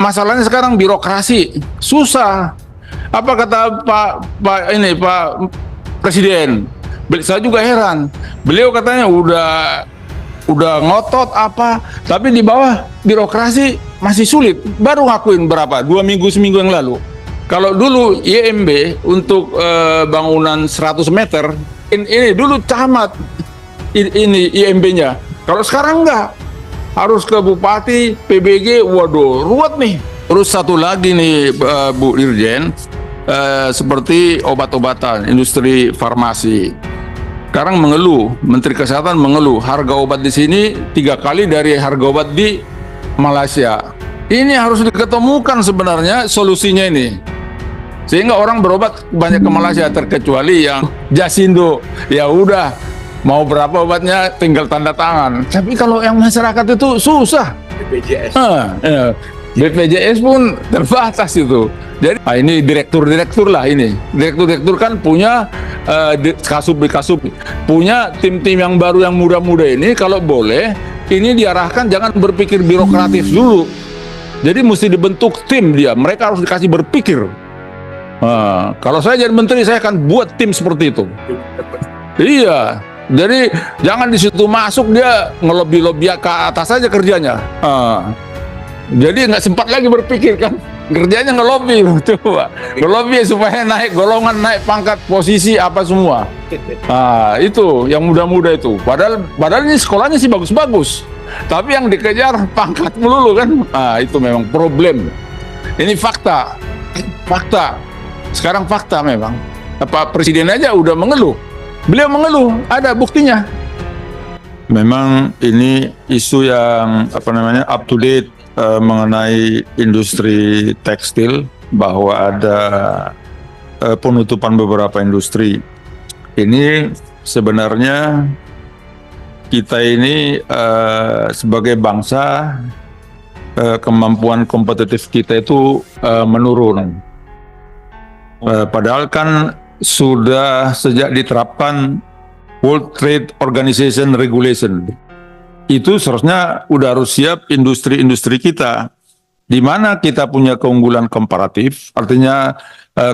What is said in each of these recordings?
masalahnya sekarang birokrasi susah. Apa kata Pak Presiden? Saya juga heran. Beliau katanya udah ngotot apa, tapi di bawah birokrasi masih sulit. Baru ngakuin berapa? 2 minggu, seminggu yang lalu. Kalau dulu IMB untuk bangunan 100 meter, ini dulu camat ini IMB-nya. Kalau sekarang enggak, harus ke Bupati, PBG, waduh, ruwet nih. Terus satu lagi nih Bu Dirjen, seperti obat-obatan, industri farmasi. Sekarang mengeluh, Menteri Kesehatan mengeluh, harga obat di sini 3 kali dari harga obat di Malaysia. Ini harus diketemukan sebenarnya solusinya ini. Sehingga orang berobat banyak ke Malaysia, terkecuali yang Jasindo. Ya udah, mau berapa obatnya tinggal tanda tangan. Tapi kalau yang masyarakat itu susah. BPJS. BPJS pun terbatas itu. Jadi ini direktur lah ini. Direktur kan punya kasub, punya tim-tim yang baru yang muda-muda ini. Kalau boleh, ini diarahkan jangan berpikir birokratif dulu. Jadi mesti dibentuk tim dia. Mereka harus dikasih berpikir. Kalau saya jadi menteri, saya akan buat tim seperti itu. Iya. Jadi jangan di situ masuk dia ngelobi-lobi ke atas saja kerjanya. Jadi nggak sempat lagi berpikir kan, kerjanya ngelobi, coba ngelobi supaya naik golongan, naik pangkat, posisi apa semua. Itu yang muda-muda itu. Padahal ini sekolahnya sih bagus-bagus, tapi yang dikejar pangkat melulu kan. Itu memang problem. Ini fakta. Sekarang fakta memang. Pak Presiden aja udah mengeluh. Beliau mengeluh, ada buktinya. Memang ini isu yang up to date mengenai industri tekstil, bahwa ada penutupan beberapa industri. Ini sebenarnya kita ini sebagai bangsa, kemampuan kompetitif kita itu menurun. Padahal kan sudah sejak diterapkan World Trade Organization Regulation, itu seharusnya udah harus siap industri-industri kita, di mana kita punya keunggulan komparatif, artinya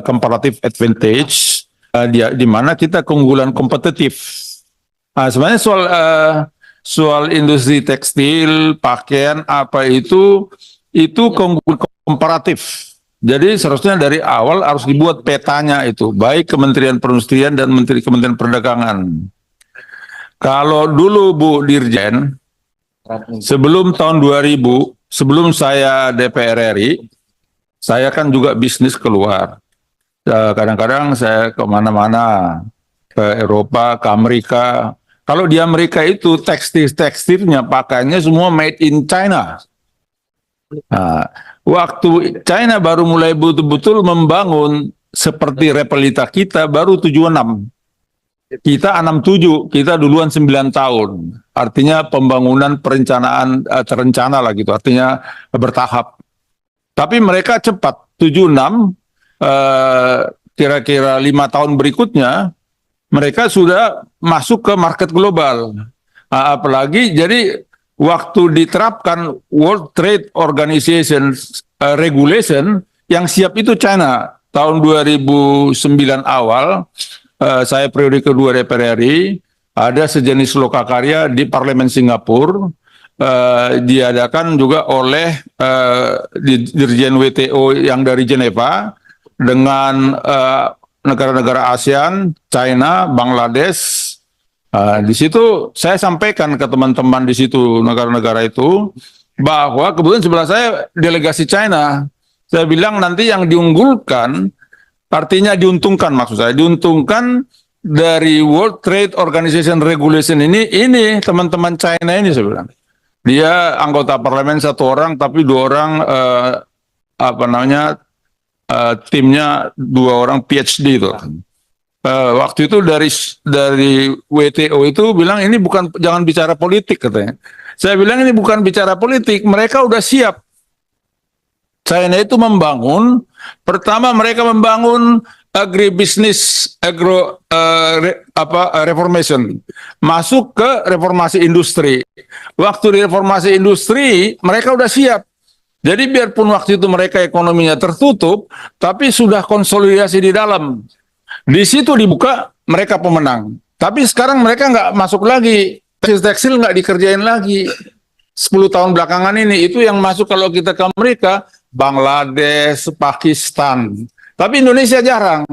comparative advantage, di mana kita keunggulan kompetitif. Sebenarnya soal industri tekstil, pakaian apa itu keunggulan komparatif. Jadi seharusnya dari awal harus dibuat petanya itu, baik Kementerian Perindustrian dan Kementerian Perdagangan. Kalau dulu Bu Dirjen, sebelum tahun 2000, sebelum saya DPR RI, saya kan juga bisnis keluar. Kadang-kadang saya kemana-mana, ke Eropa, ke Amerika. Kalau di Amerika itu tekstilnya, pakaiannya semua made in China. Waktu China baru mulai betul-betul membangun seperti repelita kita baru 76. Kita 67, kita duluan 9 tahun. Artinya pembangunan perencanaan terencana lah gitu, artinya bertahap. Tapi mereka cepat, 76, kira-kira 5 tahun berikutnya, mereka sudah masuk ke market global. Apalagi jadi waktu diterapkan World Trade Organization Regulation, yang siap itu China. Tahun 2009 awal, saya periode kedua DPR RI, ada sejenis lokakarya di Parlemen Singapura, diadakan juga oleh Dirjen WTO yang dari Geneva, dengan negara-negara ASEAN, China, Bangladesh. Di situ saya sampaikan ke teman-teman di situ, negara-negara itu, bahwa kebetulan sebelah saya delegasi China. Saya bilang nanti yang diunggulkan, artinya diuntungkan, maksud saya diuntungkan dari World Trade Organization Regulation ini teman-teman China ini, saya bilang. Dia anggota parlemen 1 orang, tapi 2 orang timnya 2 orang PhD itu. Waktu itu dari WTO itu bilang ini jangan bicara politik, katanya. Saya bilang ini bukan bicara politik, mereka udah siap. China itu pertama mereka membangun reformation, masuk ke reformasi industri. Waktu di reformasi industri mereka udah siap. Jadi biarpun waktu itu mereka ekonominya tertutup, tapi sudah konsolidasi di dalam. Di situ dibuka, mereka pemenang. Tapi sekarang mereka nggak masuk lagi. Tekstil nggak dikerjain lagi. 10 tahun belakangan ini, itu yang masuk kalau kita ke Amerika, Bangladesh, Pakistan. Tapi Indonesia jarang.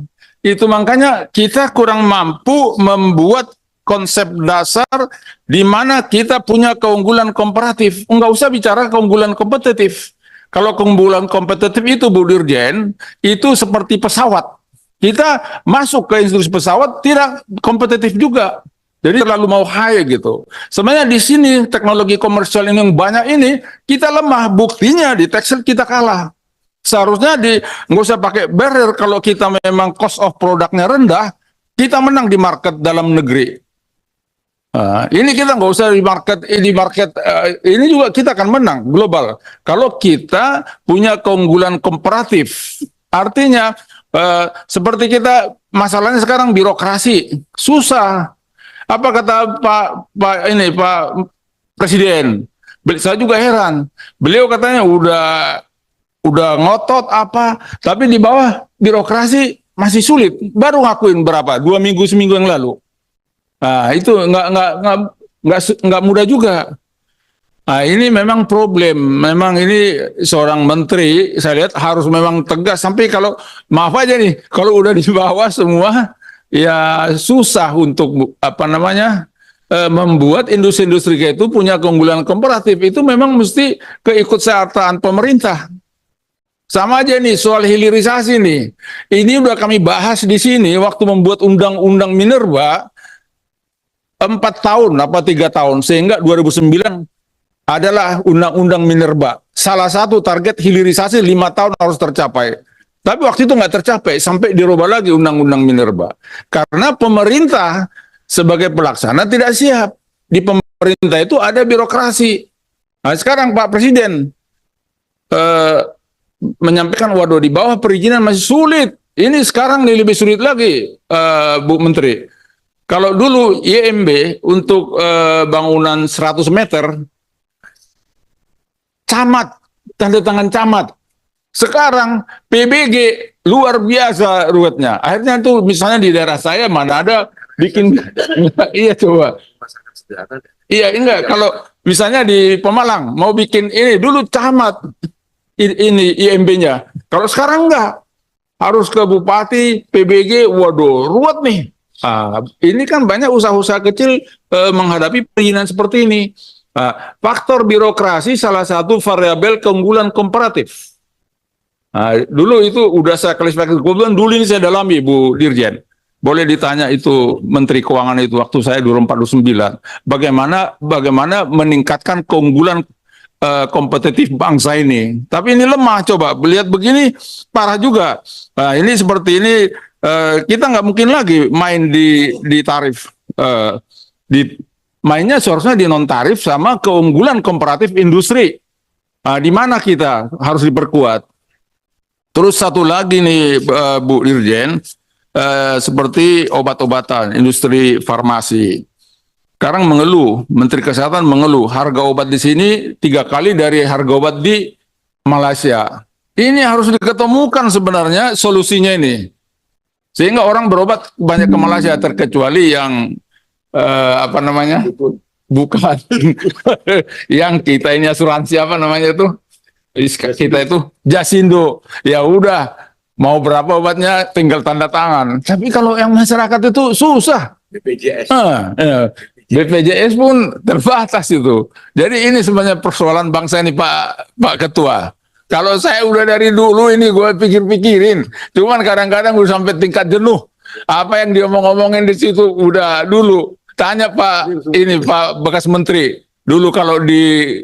Itu makanya kita kurang mampu membuat konsep dasar di mana kita punya keunggulan komparatif. Nggak usah bicara keunggulan kompetitif. Kalau keunggulan kompetitif itu, Bu Dirjen, itu seperti pesawat. Kita masuk ke industri pesawat tidak kompetitif juga. Jadi terlalu mau high gitu. Sebenarnya di sini teknologi komersial ini yang banyak ini, kita lemah. Buktinya di tekstil kita kalah. Seharusnya nggak usah pakai barrier kalau kita memang cost of produknya rendah, kita menang di market dalam negeri. Ini kita nggak usah di market ini juga kita akan menang global kalau kita punya keunggulan komparatif. Artinya seperti kita masalahnya sekarang birokrasi susah. Apa kata Pak Presiden? Saya juga heran. Beliau katanya udah ngotot apa, tapi di bawah birokrasi masih sulit. Baru ngakuin berapa? 2 minggu, seminggu yang lalu. Nah, itu nggak mudah juga. Nah, ini memang problem. Memang ini seorang menteri, saya lihat harus memang tegas. Sampai kalau, maaf aja nih, kalau udah di bawah semua, ya susah untuk membuat industri-industri kayak itu punya keunggulan komparatif. Itu memang mesti keikutsertaan pemerintah. Sama aja nih soal hilirisasi nih. Ini udah kami bahas di sini waktu membuat undang-undang Minerba 4 tahun apa 3 tahun, sehingga 2009 adalah undang-undang Minerba. Salah satu target hilirisasi 5 tahun harus tercapai. Tapi waktu itu nggak tercapai, sampai dirubah lagi undang-undang Minerba. Karena pemerintah sebagai pelaksana tidak siap. Di pemerintah itu ada birokrasi. Nah, sekarang Pak Presiden menyampaikan, waduh di bawah perizinan masih sulit. Ini sekarang lebih sulit lagi, Bu Menteri. Kalau dulu YMB untuk bangunan 100 meter, camat, tanda tangan camat. Sekarang PBG luar biasa ruwetnya. Akhirnya tuh misalnya di daerah saya mana ada bikin iya coba. Iya enggak, kalau misalnya di Pemalang mau bikin ini dulu camat ini IMB-nya. Kalau sekarang enggak. Harus ke bupati, PBG, waduh ruwet nih. Ini kan banyak usaha-usaha kecil menghadapi perizinan seperti ini. Faktor birokrasi salah satu variabel keunggulan komparatif. Dulu itu udah saya klasifikasi, kebetulan dulu ini saya dalami Bu Dirjen. Boleh ditanya itu Menteri Keuangan itu waktu saya 2049. Bagaimana meningkatkan keunggulan kompetitif bangsa ini. Tapi ini lemah, coba lihat begini parah juga. Ini seperti ini kita nggak mungkin lagi main di tarif. Mainnya seharusnya di non tarif sama keunggulan komparatif industri. Di mana kita harus diperkuat. Terus satu lagi nih Bu Dirjen, seperti obat-obatan, industri farmasi. Sekarang mengeluh, Menteri Kesehatan mengeluh, harga obat di sini 3 kali dari harga obat di Malaysia. Ini harus diketemukan sebenarnya solusinya ini. Sehingga orang berobat banyak ke Malaysia, terkecuali yang bukan yang kita ini asuransi apa namanya itu? Kita itu Jasindo, ya udah mau berapa obatnya tinggal tanda tangan. Tapi kalau yang masyarakat itu susah. BPJS. BPJS pun terbatas itu. Jadi ini sebenarnya persoalan bangsa ini Pak Ketua. Kalau saya udah dari dulu ini gue pikir-pikirin, cuman kadang-kadang udah sampai tingkat jenuh. Apa yang dia ngomong-ngomongin di situ udah dulu. Tanya Pak bekas Menteri. Dulu kalau di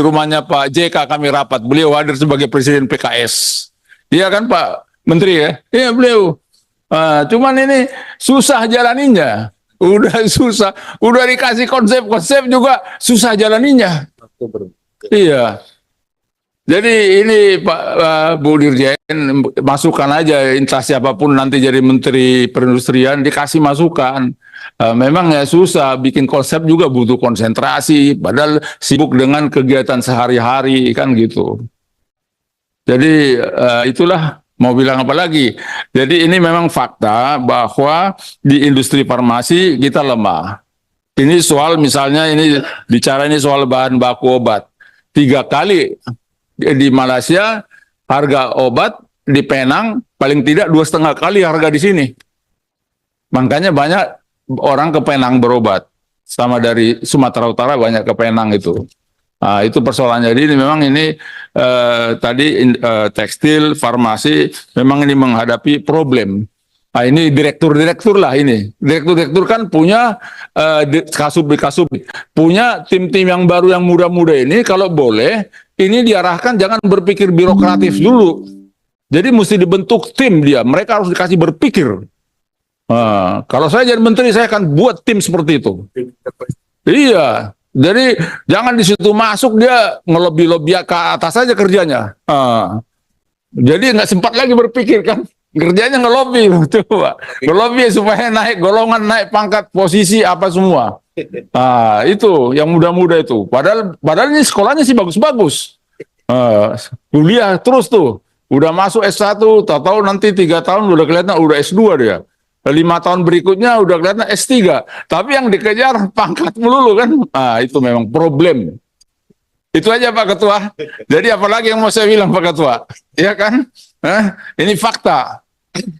rumahnya Pak JK kami rapat, beliau hadir sebagai Presiden PKS. Iya kan Pak Menteri ya? Iya beliau. Cuman ini susah jalaninnya. Udah susah. Udah dikasih konsep-konsep juga susah jalaninnya. Iya. Jadi ini Pak Bu Dirjen, masukkan aja instansi apapun nanti jadi Menteri Perindustrian, dikasih masukan. Memang ya susah, bikin konsep juga butuh konsentrasi, padahal sibuk dengan kegiatan sehari-hari kan gitu. Jadi itulah mau bilang apa lagi. Jadi ini memang fakta bahwa di industri farmasi kita lemah. Ini soal misalnya ini bicara ini soal bahan baku obat. 3 kali di Malaysia harga obat di Penang paling tidak 2,5 kali harga di sini. Makanya banyak orang ke Penang berobat. Sama dari Sumatera Utara banyak ke Penang itu. Nah, itu persoalannya. Jadi memang ini tadi tekstil, farmasi memang ini menghadapi problem. Nah, ini direktur-direktur lah ini. Direktur-direktur kan punya kasubit, punya tim-tim yang baru yang muda-muda ini kalau boleh ini diarahkan jangan berpikir birokratif dulu. Jadi mesti dibentuk tim dia. Mereka harus dikasih berpikir. Kalau saya jadi menteri saya akan buat tim seperti itu. Iya. Jadi jangan di situ masuk dia ngelobi-lobi ke atas saja kerjanya. Jadi nggak sempat lagi berpikir kan. Kerjanya ngelobi, coba. Ngelobi supaya naik golongan, naik pangkat, posisi apa semua. Itu yang muda-muda itu. Padahal ini sekolahnya sih bagus-bagus. Kuliah terus tuh. Udah masuk S1, tahu-tahu nanti 3 tahun udah kelihatan udah S2 dia. 5 tahun berikutnya udah kelihatan S3. Tapi yang dikejar pangkat melulu kan. Itu memang problem. Itu aja Pak Ketua. Jadi apalagi yang mau saya bilang Pak Ketua? Ya kan? Ini fakta.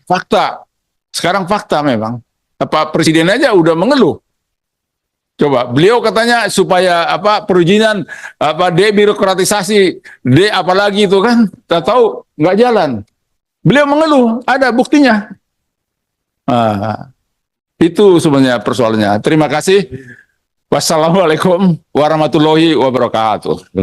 Fakta. Sekarang fakta memang. Apa presiden aja udah mengeluh. Coba beliau katanya supaya perizinan debirokratisasi, apalagi itu kan, tak tahu nggak jalan. Beliau mengeluh, ada buktinya. Itu sebenarnya persoalannya. Terima kasih. Wassalamualaikum warahmatullahi wabarakatuh.